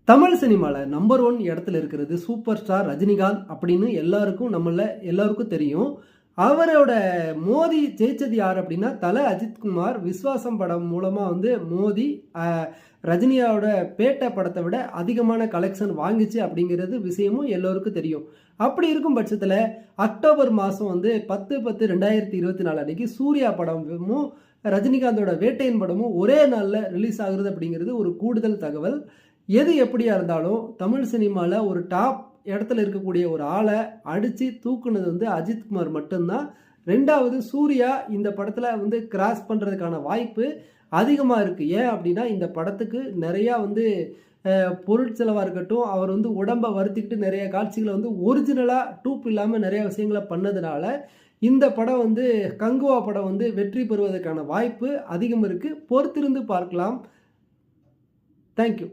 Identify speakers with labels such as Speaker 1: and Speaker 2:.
Speaker 1: தமிழ் சினிமாவில் நம்பர் 1 இடத்துல இருக்கிறது சூப்பர் ஸ்டார் ரஜினிகாந்த் அப்படின்னு எல்லாருக்கும் தெரியும். அவரோட மோதி ஜெயிச்சது யார் அப்படின்னா தல அஜித்குமார். விஸ்வாசம் படம் மூலமாக மோதி ரஜினியோட பேட்டை படத்தை விட அதிகமான கலெக்ஷன் வாங்கிச்சு அப்படிங்கிறது விஷயமும் எல்லோருக்கும் தெரியும். அப்படி இருக்கும் பட்சத்தில் அக்டோபர் மாதம் 10/10/2024 அன்னைக்கு சூர்யா படமும் ரஜினிகாந்தோட வேட்டையின் படமும் ஒரே நாளில் ரிலீஸ் ஆகுறது அப்படிங்கிறது ஒரு கூடுதல் தகவல். எது எப்படியா இருந்தாலும் தமிழ் சினிமாவில் ஒரு டாப் இடத்துல இருக்கக்கூடிய ஒரு ஆளை அடித்து தூக்குனது அஜித்குமார் மட்டும்தான். ரெண்டாவது சூர்யா இந்த படத்தில் கிராஸ் பண்ணுறதுக்கான வாய்ப்பு அதிகமாக இருக்குது. ஏன் அப்படின்னா இந்த படத்துக்கு நிறையா பொருட்செலவாக இருக்கட்டும், அவர் உடம்பை வருத்திக்கிட்டு நிறைய காட்சிகளை ஒரிஜினலாக டூப் இல்லாமல் நிறைய விஷயங்களை பண்ணதுனால இந்த படம் கங்குவா படம் வெற்றி பெறுவதற்கான வாய்ப்பு அதிகம் இருக்குது. பொறுத்திருந்து பார்க்கலாம். தேங்க்யூ.